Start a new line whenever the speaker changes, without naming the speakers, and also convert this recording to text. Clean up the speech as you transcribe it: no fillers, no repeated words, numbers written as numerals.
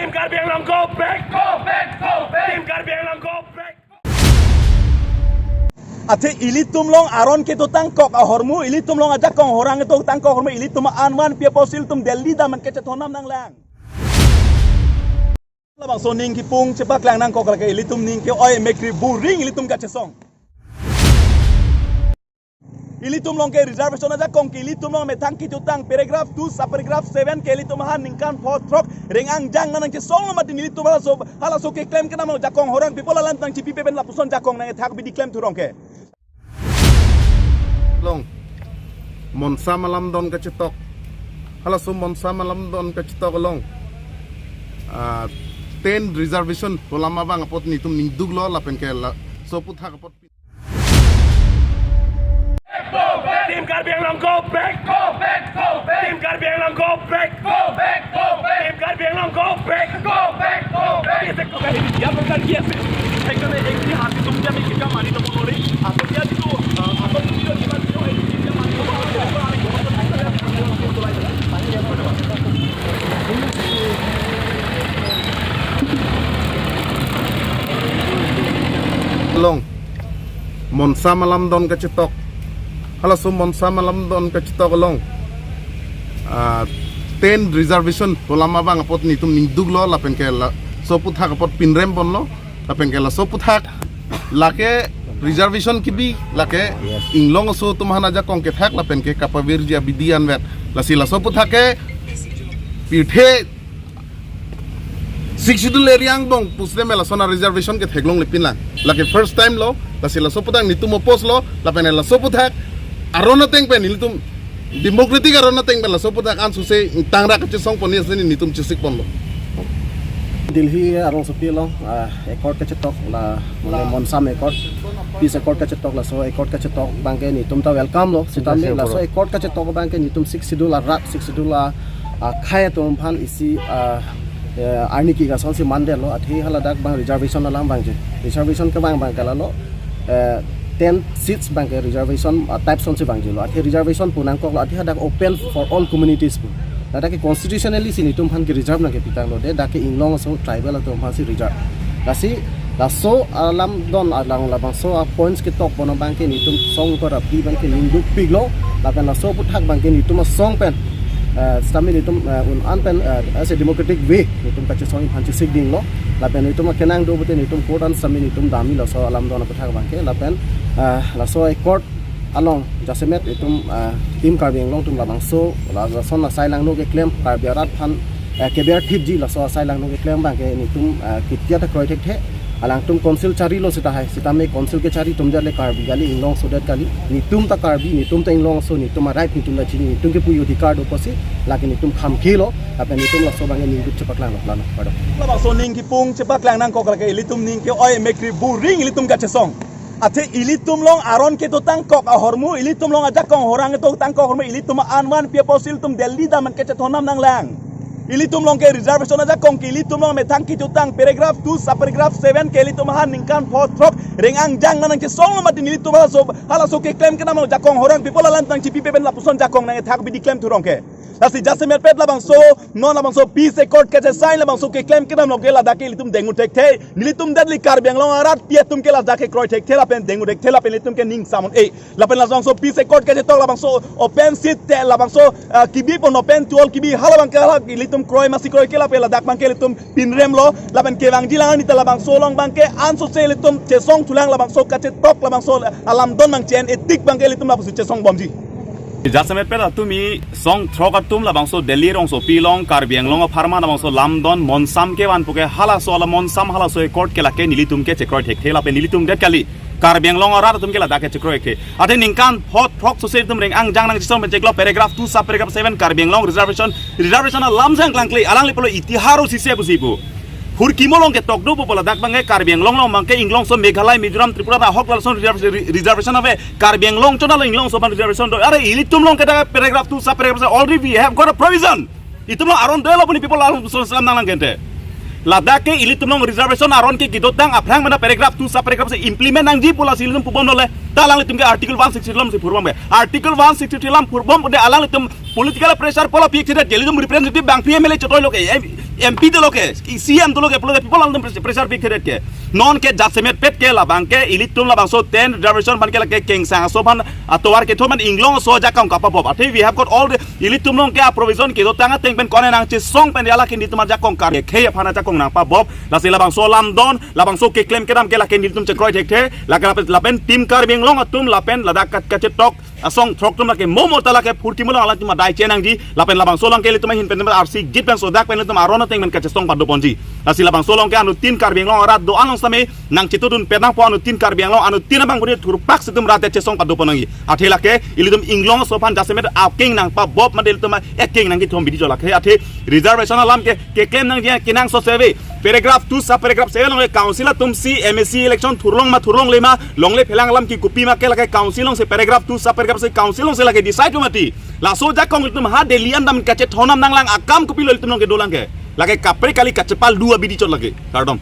Team Karbi Anglong, go back! Go back! Go back! Team Karbi Anglong, go back!
Ate ilitum long aron ke to tangkok ahormu ilitum long aja kong horang itu tangkok hormu ilitum anwan pia posil tum Delhi da man ke honam nang lang. Labang so ning ki pung cepak lang nang kok lagi ilitum ning ke oi mekri buring ilitum ka cesong. Ilitum long ke reservation aja kong ke ilitum long metang ki tutang paragraph 2 sa paragraph 7 ke ilitum han ningkan pot trok rengang jang nang cesong lo matin ilitum hala so ke claim ke namang jakong horang people alan tang cipi pen lapuson jakong nang thak bi di claim turong ke.
Long monsa malam don kacetok halasum monsa malam don kacetok long 10 reservation polama bang apot ni tum ningdug lo lapen ke la so putha kapot
Go back! Team Karbi Anglong, go back! Go back! Go back! Team Karbi Anglong, go back! Go back! Go back! Team Karbi Anglong, go back! Go back! Go back! ये देखो कहीं दिया बंदा किया से एक ने एक ही हाथ तुम क्या में कितना मारी तो बोलो रे आप क्या दिसो आप वीडियो की बात जो है क्या मारी तो
long monsa malam don kacetok halasum monsa malam don kacetok long 10 reservation polama bang apot ni tum ningdug lo lapen ke la so putha kapot pinrem bon lo lapen ke la so putha lake reservation kibi lake inglong so tum hana ja kong ke thak lapen ke kapavir ja bidian vet la sila so putha ke pithe Sixidul eriang bong pusre mela sona reservation ke theglong lepin la lake first time lo la sila so putha ni tum opos lo lapen la so putha arona teng pen ni tum democratic arona teng bela so putha kan su se tangra ke song poni asni ni tum chisik pon lo
Delhi arong sepi long ekor kacetok la mulai monsam ekor pis ekor kacetok la so ekor kacetok bangke ni tum ta welcome lo sitambe la so ekor kacetok bangke ni tum 6 schedule la rat 6 schedule la khaya tum phan isi arni ki ga son si mande lo athi hala dak bang reservation la lam bangje reservation ke bang kala lo 10 seats bangke reservation type son si bangje lo athi reservation punang kok lo athi hadak open for all communities pu Dake constitutionally sini tum phan ki reserve na ke pitang lo de dake inglong so tribal tum phan si reserve lasi la so alam don alang la bang so points ke top bono bang ke ni tum song ko rapi bang ke linduk piglo la pen la so puthak bang ke ni tum song pen stami ni tum un an pen as a democratic way ni tum ka song phan si sigding lo la pen ni tum kenang do bute ni tum court an stami ni tum dami lo so alam don puthak bang ke la pen la so court along jasemet itum team Karbi Anglong tum labang so la son la sai lang no ke claim Karbi arat phan ke ber thip ji la so sai lang no ke claim bang ke ni tum kitya ta kroi thek the alang tum council chari lo sita hai sita me council ke chari tum jale Karbi gali Anglong so dat kali ni tum ta Karbi ni tum ta Anglong so ni tum right ni tum la chini ni tum ke puyo dikar do posi la ke ni tum kham khilo apa ni tum la so bang ni duk cepak lang la no pado
Labang so ning ki pung cepak lang nang kok lagi ilitum ning ke oi mekri buring ilitum ka cesong. Ate ilitum long aron ke to tangkok ahormu ilitum long aja kong horang itu tangkok hormu ilitum anwan pia posil tum Delhi da man ke honam nang lang. Ilitum long ke reservation aja kong ke ilitum long metang ki tutang paragraph 2 sa paragraph 7 ke ilitum han ningkan pot trok rengang jang nang cesong lo matin ilitum hala so ke claim ke namang jakong horang people alan tang cipi pen lapuson jakong nang thak bi di claim turong ke. Lasi jase met pet labang so non labang so peace accord ke sign labang so ke claim ke namang ke la dake ilitum dengu tek the nilitum dadli Karbi Anglong arat pia tum ke la dake kroi tek the la pen dengu tek the la pen ilitum ke ning samon la pen labang so peace accord ke tok labang so open seat te labang so kibi pon open tuol kibi halabang ke hala ilitum kroi masi kroi ke la pen la dak bang ke ilitum pinrem lo la pen ke bang jilang ni te labang so long bang ke an so se ilitum chesong tulang labang so ka tok labang so alam don mang chen etik bang ke ilitum la su chesong bomji
Jasemet pela tumi song throka tum la bangso Delhi rong so pilong Karbi Anglong pharma na bangso lamdon monsam ke wan puke hala so la monsam hala so court ke la ke nilitum ke chekroi thek thela pe nilitum det kali Karbi Anglong ara tum ke la dake chekroi ke ate ningkan hot thok so se tum reng ang jang nang chisom pe cheklo paragraph 2 sub paragraph 7 Karbi Anglong reservation lamjang klangkli alang li polo itiharo sise busibu Hur kimolong ke tokdo pola dak bangai Karbi Anglong long bangke Inglong so Meghalaya Mizoram Tripura da hok lalson reservation ave Karbi Anglong chona lo Inglong so ban reservation do are ilitum long ke da paragraph 2 sub paragraph already we have got a provision itum lo aron do lo puni people alon so salam nang gente Ladake ilitum long reservation aron ke gidotang aprang mana paragraph 2 sub paragraph se implement nang ji pula silum pubon dole talang litum ke article 160 lam se purbam be article 160 lam purbam de alang litum political pressure pola pik se jelidum representative bang PMLA chotoi lo ke MP to loke CM to loke people on the pressure big ke non ke judgment pet ke labang ke ilitum labang so 10 reservation ban ke la ke king sang so ban atowar ke thoman inglong so ja kam kapa bob ati we have got all the ilitum long ke provision ke do tanga teng pen kone nang chi song pen yala ke ni tumar ja kong kar ke phana ja kong nang pa bob la se labang so lam don labang so ke claim ke dam ke la ke ni tum che kroi thek the la ka la pen team kar beng long atum la pen la da kat ka che tok asong throk tum la ke momo tala ke phurti mo la tum dai chenang di la pen labang so long ke li tum hin pen RC git pen so dak pen tum aron teng pen ka che song pa do ponji la si labang so long ke anu tin kar beng long rat do anong same nang chitudun penang po anu tin kar beng long anu tin bang buri thurpak situm rat che song pa do ponangi athela ke ilidum inglong so pan jasemet king nang pa bob madel tum king nang ki thom bidi jola ke athe reservation alam ke claim nang dia kinang so seve paragraph 2 sub paragraph 7 long council tum si MSC election thurlong ma thurlong lema longle phelang lam ki kupi ma ke la ke council long se paragraph 2 sub paragraph se council long se la ke decide mati la so ja kong tum ha delian dam ka che thonam nang lang akam kupi lol tum long ke dolang ke la ke kapre kali kachepal dua bidi chot lage kardom